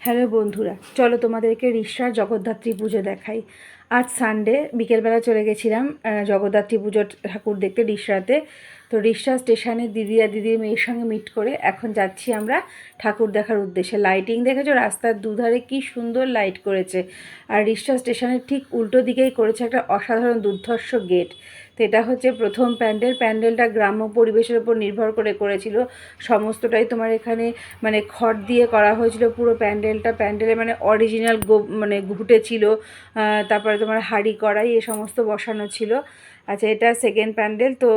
Hello বন্ধুরা, চলো তোমাদেরকে রিষড়ার জগদ্ধাত্রী পুজো দেখাই। আজ সানডে বিকেলবেলা চলে গেছিলাম জগদ্ধাত্রী পুজোর ঠাকুর দেখতে রিষড়াতে। তো রিষড়া স্টেশনে দিদির মেয়ের সঙ্গে মিট করে এখন যাচ্ছি আমরা ঠাকুর দেখার উদ্দেশ্যে। লাইটিং দেখেছো, রাস্তার দুধারে কি সুন্দর লাইট করেছে। আর রিষড়া স্টেশনের ঠিক উল্টো দিকেই করেছে একটা অসাধারণ দুর্ধর্ষ গেট। তো এটা হচ্ছে প্রথম প্যান্ডেলটা গ্রাম্য পরিবেশের উপর নির্ভর করে করেছিল। সমস্তটাই তোমার এখানে মানে খড় দিয়ে করা হয়েছিল পুরো প্যান্ডেলে মানে অরিজিনাল মানে ঘুঁটে ছিল। তারপরে তোমার হাঁড়ি কড়াই এ সমস্ত বসানো ছিল। আচ্ছা, এটা সেকেন্ড প্যান্ডেল। তো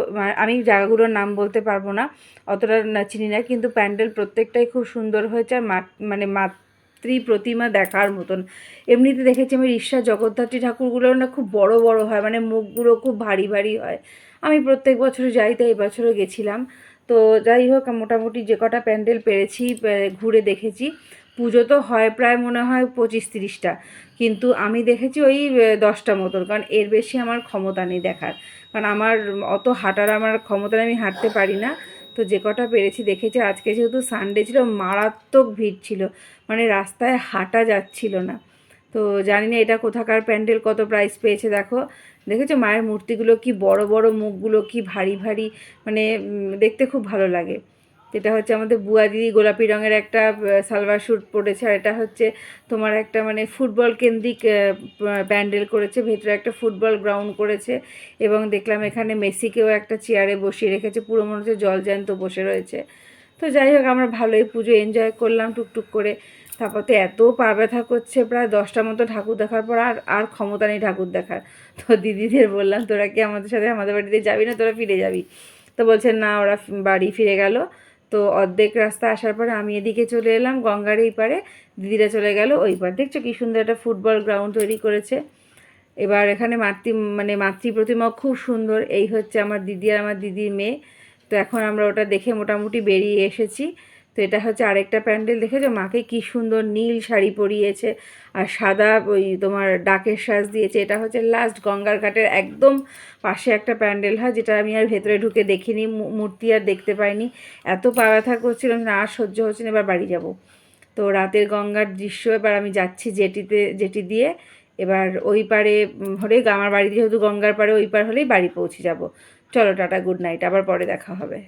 আমি জায়গাগুলোর নাম বলতে পারবো না, অতটা চিনি না, কিন্তু প্যান্ডেল প্রত্যেকটাই খুব সুন্দর হয়েছে। আর মানে মাতৃ প্রতিমা দেখার মতন। এমনিতে দেখেছি আমি রিষড়া জগদ্ধাত্রী ঠাকুরগুলো না খুব বড় বড় হয়, মানে মুখগুলো খুব ভারী ভারী হয়। আমি প্রত্যেক বছর যাই, তাই এবছরও গেছিলাম। তো যাই হোক, মোটামুটি যে কটা প্যান্ডেল পেরেছি ঘুরে দেখেছি। পুজো তো হয় প্রায় মনে হয় 25-30টা, কিন্তু আমি দেখেছি ওই 10টা মতন, কারণ এর বেশি আমার ক্ষমতা নেই দেখার। কারণ আমার অত হাঁটার আমার ক্ষমতা নেই, আমি হাঁটতে পারি না। তো যে কটা পেরেছি দেখেছি। আজকে যেহেতু সানডে ছিল, মারাত্মক ভিড় ছিল, মানে রাস্তায় হাঁটা যাচ্ছিল না। তো জানি না এটা কোথাকার প্যান্ডেল, কত প্রাইস পেয়েছে দেখো। দেখেছো মায়ের মূর্তিগুলো কি বড় বড়, মুখগুলো কি ভারী ভারী, মানে দেখতে খুব ভালো লাগে। এটা হচ্ছে আমাদের বুয়া দিদি গোলাপি রঙের একটা সালোয়ার স্যুট পরেছে। আর এটা হচ্ছে তোমার একটা মানে ফুটবল কেন্দ্রিক প্যান্ডেল করেছে, ভেতরে একটা ফুটবল গ্রাউন্ড করেছে। এবং দেখলাম এখানে মেসিকেও একটা চেয়ারে বসিয়ে রেখেছে, পুরো মনে হচ্ছে জলজ্যান্ত বসে রয়েছে। তো যাই হোক, আমরা ভালোই পুজো এনজয় করলাম টুকটুক করে। তারপর তো এত পা ব্যথা করছে, প্রায় 10টা মতো ঠাকুর দেখার পর আর আর ক্ষমতা নেই ঠাকুর দেখার। তো দিদিদের বললাম, তোরা কি আমাদের সাথে আমাদের বাড়িতে যাবি না, তোরা ফিরে যাবি? তো বলছেন না, ওরা বাড়ি ফিরে গেল। তো অর্ধেক রাস্তা আসার পরে আমি এদিকে চলে এলাম গঙ্গার এই পারে, দিদিরা চলে গেল ওই পার। দেখছো কি সুন্দর একটা ফুটবল গ্রাউন্ড তৈরি করেছে। এবার এখানে মাতৃ প্রতিমাও খুব সুন্দর। এই হচ্ছে আমার দিদি আর আমার দিদির মেয়ে। তো এখন আমরা ওটা দেখে মোটামুটি বেরিয়ে এসেছি। তো এটা হচ্ছে আরেকটা প্যান্ডেল, দেখেছো মাকে কি সুন্দর নীল শাড়ি পরিয়েছে আর সাদা ওই তোমার ডাকের সাজ দিয়েছে। এটা হচ্ছে লাস্ট গঙ্গার ঘাটের একদম পাশে একটা প্যান্ডেল হয়, যেটা আমি আর ভেতরে ঢুকে দেখিনি, মূর্তি আর দেখতে পাইনি। এত পা ব্যথা করছিলাম না, আর সহ্য হচ্ছে না, এবার বাড়ি যাব। তো রাতের গঙ্গার দৃশ্য, এবার আমি যাচ্ছি জেটি দিয়ে। এবার ওই পারে হলেই আমার বাড়ি, যেহেতু গঙ্গার পাড়ে, ওই পার হলেই বাড়ি পৌঁছে যাব। চলো টাটা, গুড নাইট, আবার পরে দেখা হবে।